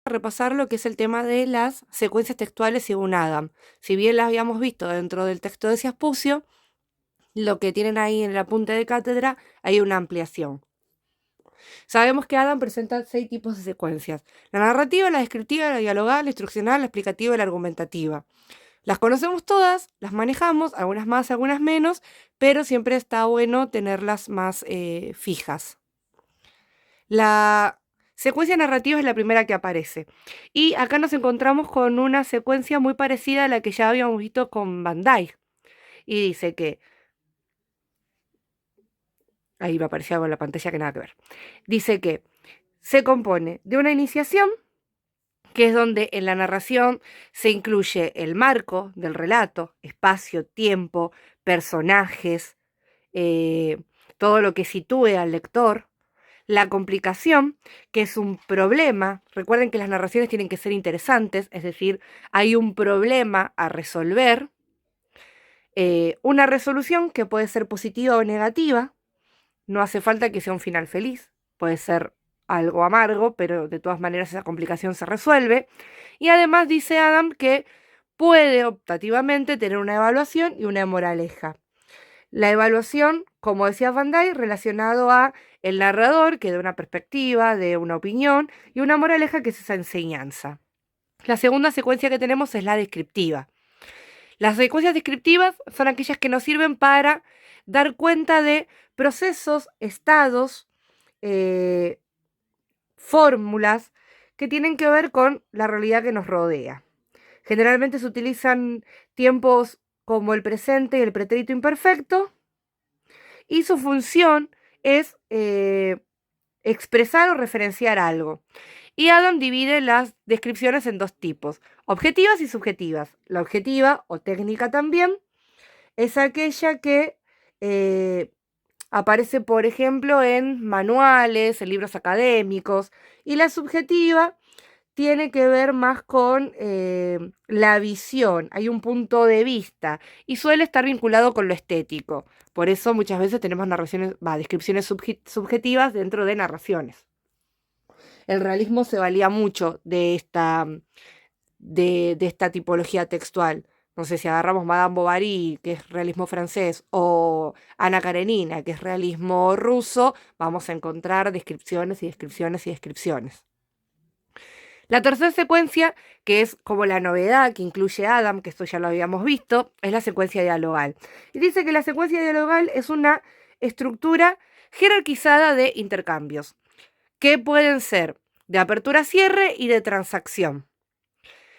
repasar lo que es el tema de las secuencias textuales según Adam. Si bien las habíamos visto dentro del texto de Ciaspucio, lo que tienen ahí en el apunte de cátedra, hay una ampliación. Sabemos que Adam presenta 6 tipos de secuencias: la narrativa, la descriptiva, la dialogal, la instruccional, la explicativa y la argumentativa. Las conocemos todas, las manejamos, algunas más, algunas menos, pero siempre está bueno tenerlas más fijas. La secuencia narrativa es la primera que aparece. Y acá nos encontramos con una secuencia muy parecida a la que ya habíamos visto con Van Dyke. Y dice que... Ahí me apareció algo en la pantalla que nada que ver. Dice que se compone de una iniciación, que es donde en la narración se incluye el marco del relato, espacio, tiempo, personajes, todo lo que sitúe al lector. La complicación, que es un problema. Recuerden que las narraciones tienen que ser interesantes, es decir, hay un problema a resolver. Una resolución que puede ser positiva o negativa. No hace falta que sea un final feliz, puede ser algo amargo, pero de todas maneras esa complicación se resuelve. Y además dice Adam que puede optativamente tener una evaluación y una moraleja. La evaluación, como decía Van Dyke, relacionado a el narrador, que de una perspectiva, de una opinión, y una moraleja, que es esa enseñanza. La segunda secuencia que tenemos es la descriptiva. Las secuencias descriptivas son aquellas que nos sirven para dar cuenta de procesos, estados, fórmulas que tienen que ver con la realidad que nos rodea. Generalmente se utilizan tiempos como el presente y el pretérito imperfecto, y su función es expresar o referenciar algo. Y Adam divide las descripciones en 2 tipos: objetivas y subjetivas. La objetiva, o técnica también, es aquella que aparece, por ejemplo, en manuales, en libros académicos, y la subjetiva tiene que ver más con la visión, hay un punto de vista, y suele estar vinculado con lo estético. Por eso muchas veces tenemos descripciones subjetivas dentro de narraciones. El realismo se valía mucho de esta tipología textual. No sé, si agarramos Madame Bovary, que es realismo francés, o Ana Karenina, que es realismo ruso, vamos a encontrar descripciones y descripciones y descripciones. La tercera secuencia, que es como la novedad que incluye Adam, que esto ya lo habíamos visto, es la secuencia dialogal. Y dice que la secuencia dialogal es una estructura jerarquizada de intercambios, que pueden ser de apertura-cierre y de transacción.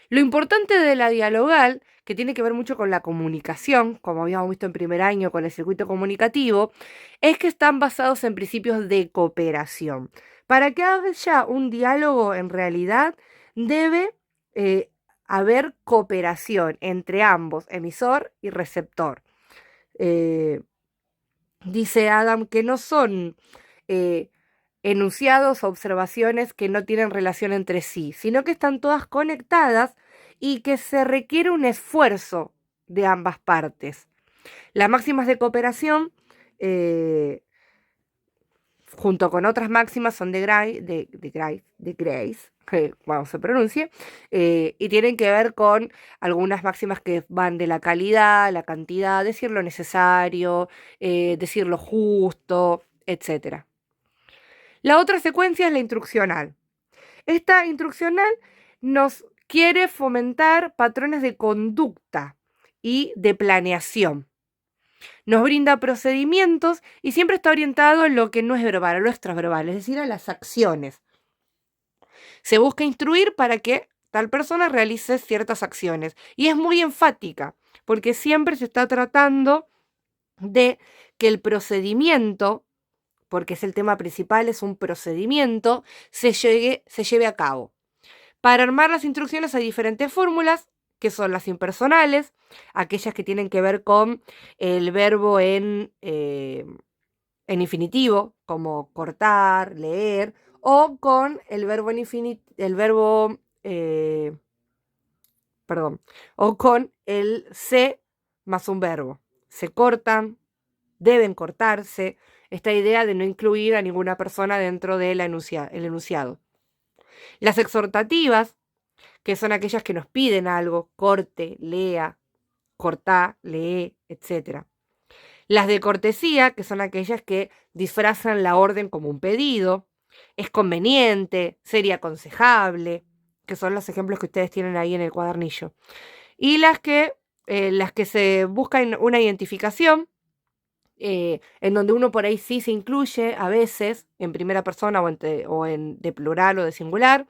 Lo importante de la dialogal, que tiene que ver mucho con la comunicación, como habíamos visto en primer año con el circuito comunicativo, es que están basados en principios de cooperación. Para que haya un diálogo, en realidad debe haber cooperación entre ambos, emisor y receptor. Dice Adam que no son enunciados o observaciones que no tienen relación entre sí, sino que están todas conectadas y que se requiere un esfuerzo de ambas partes. Las máximas de cooperación, junto con otras máximas, son de Grace, que bueno, se pronuncie, y tienen que ver con algunas máximas que van de la calidad, la cantidad, decir lo necesario, decir lo justo, etc. La otra secuencia es la instruccional. Esta instruccional nos quiere fomentar patrones de conducta y de planeación. Nos brinda procedimientos y siempre está orientado en lo que no es verbal, a lo extraverbal, es decir, a las acciones. Se busca instruir para que tal persona realice ciertas acciones. Y es muy enfática, porque siempre se está tratando de que el procedimiento, porque es el tema principal, es un procedimiento, se lleve a cabo. Para armar las instrucciones hay diferentes fórmulas, que son las impersonales, aquellas que tienen que ver con el verbo en infinitivo, como cortar, leer, o con el verbo o con el se más un verbo. Se cortan, deben cortarse, esta idea de no incluir a ninguna persona dentro del enunciado. Las exhortativas, que son aquellas que nos piden algo, corte, lea, cortá, lee, etc. Las de cortesía, que son aquellas que disfrazan la orden como un pedido, es conveniente, sería aconsejable, que son los ejemplos que ustedes tienen ahí en el cuadernillo. Y las que se buscan una identificación, en donde uno por ahí sí se incluye a veces en primera persona o en de plural o de singular,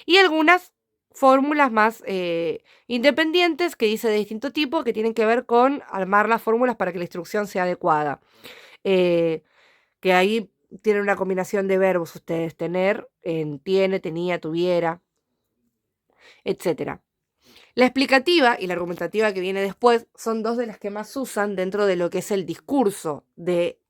y algunas fórmulas más independientes que dice de distinto tipo que tienen que ver con armar las fórmulas para que la instrucción sea adecuada. Que ahí tienen una combinación de verbos ustedes, tener, en tiene, tenía, tuviera, etc. La explicativa y la argumentativa que viene después son dos de las que más usan dentro de lo que es el discurso de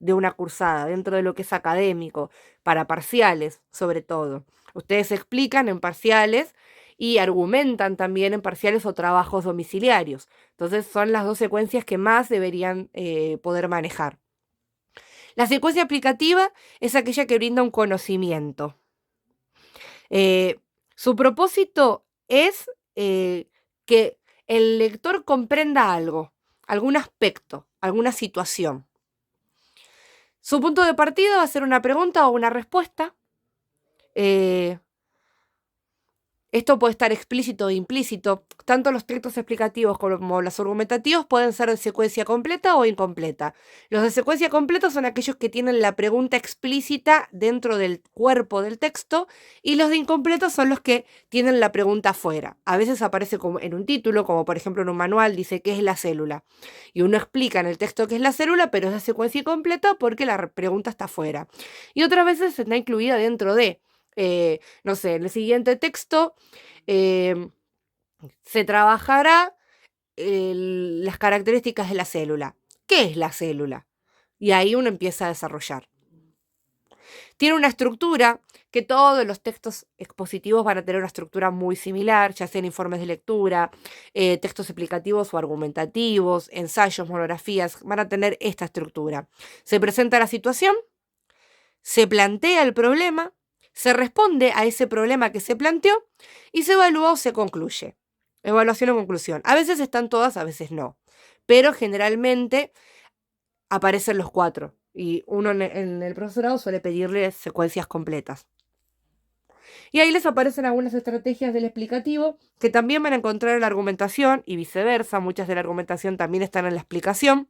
una cursada, dentro de lo que es académico, para parciales sobre todo. Ustedes explican en parciales y argumentan también en parciales o trabajos domiciliarios. Entonces son las dos secuencias que más deberían poder manejar. La secuencia aplicativa es aquella que brinda un conocimiento. Su propósito es que el lector comprenda algo, algún aspecto, alguna situación. Su punto de partida va a ser una pregunta o una respuesta. Esto puede estar explícito o implícito. Tanto los textos explicativos como los argumentativos pueden ser de secuencia completa o incompleta. Los de secuencia completa son aquellos que tienen la pregunta explícita dentro del cuerpo del texto, y los de incompleto son los que tienen la pregunta afuera. A veces aparece como en un título, como por ejemplo en un manual, dice qué es la célula. Y uno explica en el texto qué es la célula, pero es de secuencia incompleta porque la pregunta está afuera. Y otras veces está incluida dentro de... no sé, en el siguiente texto se trabajará las características de la célula. ¿Qué es la célula? Y ahí uno empieza a desarrollar. Tiene una estructura que todos los textos expositivos van a tener una estructura muy similar, ya sean informes de lectura, textos explicativos o argumentativos, ensayos, monografías, van a tener esta estructura. Se presenta la situación, se plantea el problema, se responde a ese problema que se planteó y se evalúa o se concluye. Evaluación o conclusión. A veces están todas, a veces no. Pero generalmente aparecen los cuatro. Y uno en el profesorado suele pedirle secuencias completas. Y ahí les aparecen algunas estrategias del explicativo que también van a encontrar en la argumentación y viceversa. Muchas de la argumentación también están en la explicación.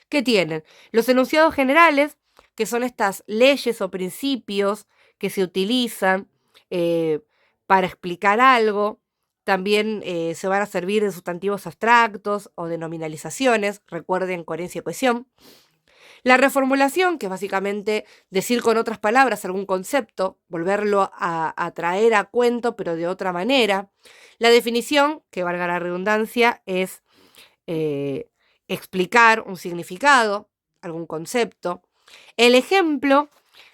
¿Qué tienen? Los enunciados generales, que son estas leyes o principios que se utilizan para explicar algo. También se van a servir de sustantivos abstractos o de nominalizaciones. Recuerden coherencia y cohesión. La reformulación, que es básicamente decir con otras palabras algún concepto, volverlo a traer a cuento, pero de otra manera. La definición, que valga la redundancia, es explicar un significado, algún concepto. El ejemplo,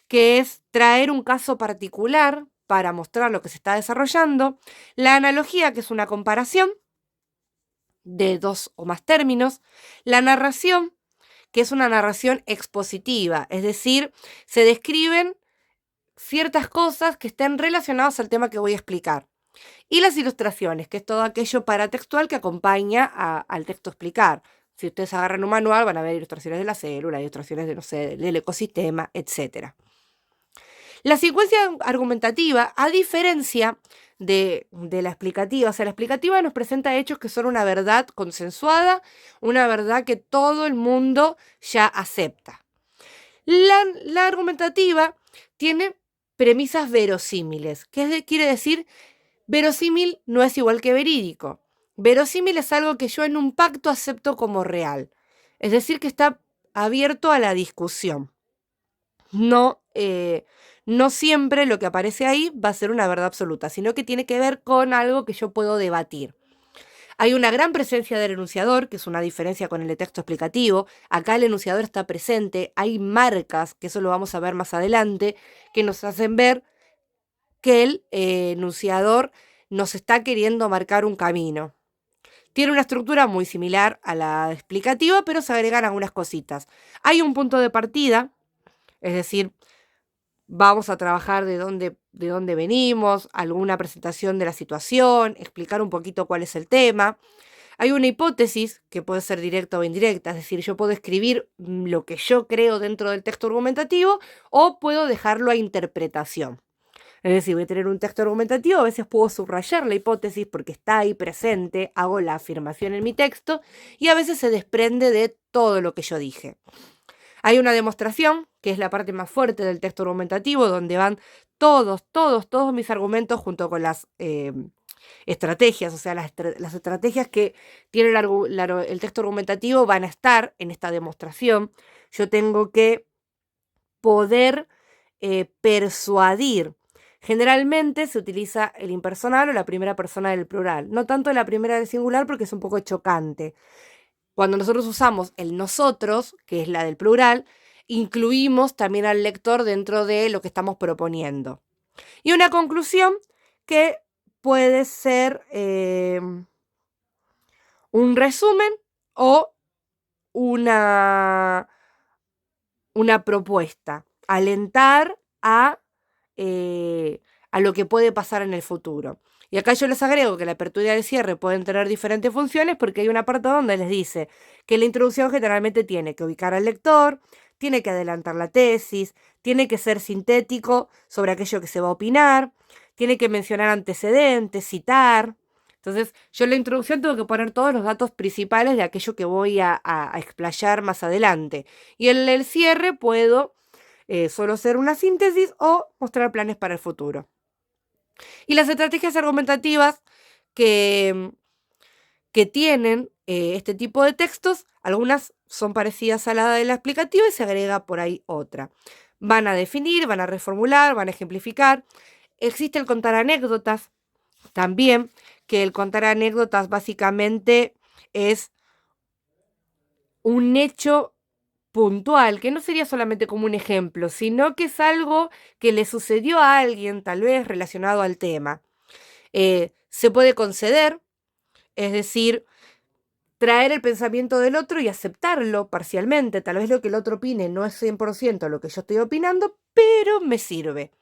que es traer un caso particular para mostrar lo que se está desarrollando. La analogía, que es una comparación de dos o más términos. La narración, que es una narración expositiva, es decir, se describen ciertas cosas que estén relacionadas al tema que voy a explicar. Y las ilustraciones, que es todo aquello paratextual que acompaña al texto a explicar. Si ustedes agarran un manual, van a ver ilustraciones de la célula, ilustraciones de, no sé, del ecosistema, etc. La secuencia argumentativa, a diferencia de la explicativa, o sea, la explicativa nos presenta hechos que son una verdad consensuada, una verdad que todo el mundo ya acepta. La argumentativa tiene premisas verosímiles. ¿Qué quiere decir? Verosímil no es igual que verídico. Verosímil es algo que yo en un pacto acepto como real. Es decir, que está abierto a la discusión. No siempre lo que aparece ahí va a ser una verdad absoluta, sino que tiene que ver con algo que yo puedo debatir. Hay una gran presencia del enunciador, que es una diferencia con el de texto explicativo. Acá el enunciador está presente, hay marcas, que eso lo vamos a ver más adelante, que nos hacen ver que el enunciador nos está queriendo marcar un camino. Tiene una estructura muy similar a la explicativa, pero se agregan algunas cositas. Hay un punto de partida, es decir, vamos a trabajar de dónde venimos, alguna presentación de la situación, explicar un poquito cuál es el tema. Hay una hipótesis que puede ser directa o indirecta, es decir, yo puedo escribir lo que yo creo dentro del texto argumentativo o puedo dejarlo a interpretación. Es decir, voy a tener un texto argumentativo, a veces puedo subrayar la hipótesis porque está ahí presente, hago la afirmación en mi texto y a veces se desprende de todo lo que yo dije. Hay una demostración, que es la parte más fuerte del texto argumentativo, donde van todos mis argumentos junto con las estrategias, o sea, las estrategias que tiene el texto argumentativo van a estar en esta demostración. Yo tengo que poder persuadir. Generalmente se utiliza el impersonal o la primera persona del plural, no tanto la primera del singular porque es un poco chocante. Cuando nosotros usamos el nosotros, que es la del plural, incluimos también al lector dentro de lo que estamos proponiendo. Y una conclusión que puede ser un resumen o una propuesta, alentar a lo que puede pasar en el futuro. Y acá yo les agrego que la apertura y el cierre pueden tener diferentes funciones porque hay una parte donde les dice que la introducción generalmente tiene que ubicar al lector, tiene que adelantar la tesis, tiene que ser sintético sobre aquello que se va a opinar, tiene que mencionar antecedentes, citar. Entonces, yo en la introducción tengo que poner todos los datos principales de aquello que voy a explayar más adelante. Y en el cierre puedo solo hacer una síntesis o mostrar planes para el futuro. Y las estrategias argumentativas que tienen este tipo de textos, algunas son parecidas a la de la explicativa y se agrega por ahí otra. Van a definir, van a reformular, van a ejemplificar. Existe el contar anécdotas también, que el contar anécdotas básicamente es un hecho puntual, que no sería solamente como un ejemplo, sino que es algo que le sucedió a alguien, tal vez relacionado al tema. Se puede conceder, es decir, traer el pensamiento del otro y aceptarlo parcialmente. Tal vez lo que el otro opine no es 100% lo que yo estoy opinando, pero me sirve.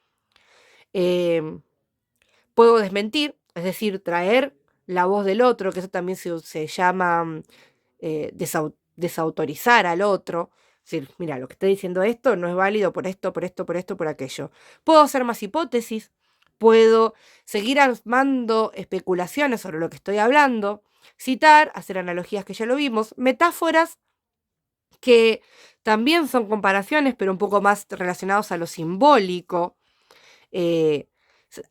Puedo desmentir, es decir, traer la voz del otro, que eso también se llama desautorizar al otro. Es decir, mira, lo que está diciendo esto no es válido por esto, por esto, por esto, por aquello. Puedo hacer más hipótesis, puedo seguir armando especulaciones sobre lo que estoy hablando, citar, hacer analogías que ya lo vimos, metáforas que también son comparaciones, pero un poco más relacionados a lo simbólico,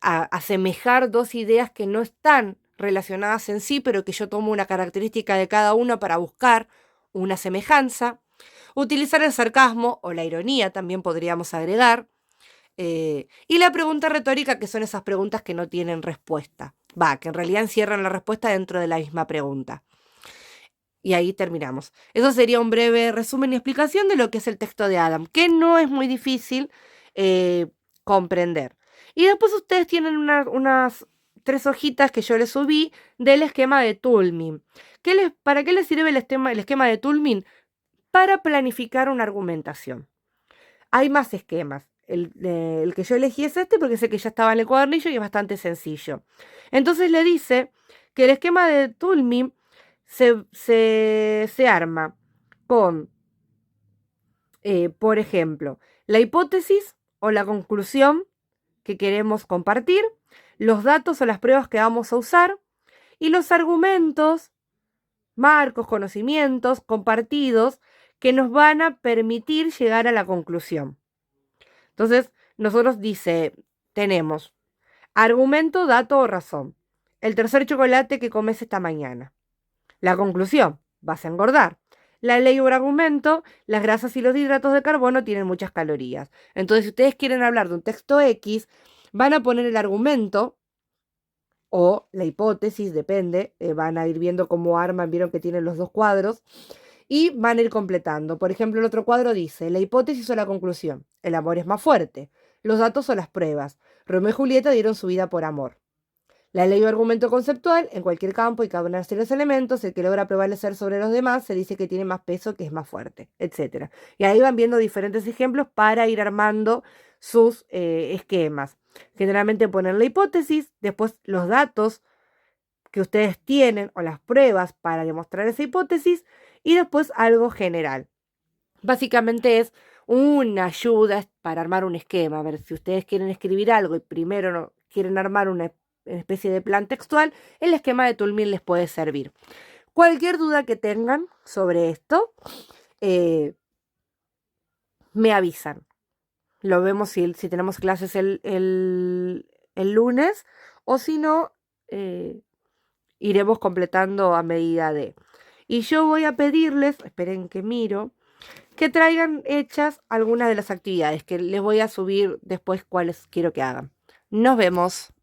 asemejar dos ideas que no están relacionadas en sí, pero que yo tomo una característica de cada una para buscar una semejanza. Utilizar el sarcasmo o la ironía también podríamos agregar. Y la pregunta retórica, que son esas preguntas que no tienen respuesta. Que en realidad encierran la respuesta dentro de la misma pregunta. Y ahí terminamos. Eso sería un breve resumen y explicación de lo que es el texto de Adam, que no es muy difícil comprender. Y después ustedes tienen unas 3 hojitas que yo les subí del esquema de Toulmin. ¿Para qué les sirve el esquema de Toulmin? Para planificar una argumentación. Hay más esquemas. El que yo elegí es este porque sé que ya estaba en el cuadernillo y es bastante sencillo. Entonces le dice que el esquema de Toulmin se arma con, por ejemplo, la hipótesis o la conclusión que queremos compartir, los datos o las pruebas que vamos a usar y los argumentos, marcos, conocimientos compartidos que nos van a permitir llegar a la conclusión. Entonces, nosotros tenemos argumento, dato o razón. El tercer chocolate que comes esta mañana. La conclusión, vas a engordar. La ley o argumento, las grasas y los hidratos de carbono tienen muchas calorías. Entonces, si ustedes quieren hablar de un texto X, van a poner el argumento o la hipótesis, depende, van a ir viendo cómo arman, vieron que tienen los dos cuadros, y van a ir completando. Por ejemplo, el otro cuadro dice, la hipótesis o la conclusión, el amor es más fuerte. Los datos o las pruebas, Romeo y Julieta dieron su vida por amor. La ley o argumento conceptual, en cualquier campo y cada uno de los elementos, el que logra prevalecer sobre los demás, se dice que tiene más peso, que es más fuerte, etc. Y ahí van viendo diferentes ejemplos para ir armando sus esquemas. Generalmente ponen la hipótesis, después los datos que ustedes tienen o las pruebas para demostrar esa hipótesis y después algo general. Básicamente es una ayuda para armar un esquema. A ver, si ustedes quieren escribir algo y primero no quieren armar una especie de plan textual, el esquema de Toulmin les puede servir. Cualquier duda que tengan sobre esto, me avisan. Lo vemos si tenemos clases el lunes o si no, iremos completando a medida de. Y yo voy a pedirles, esperen que miro, que traigan hechas algunas de las actividades, que les voy a subir después cuáles quiero que hagan. Nos vemos.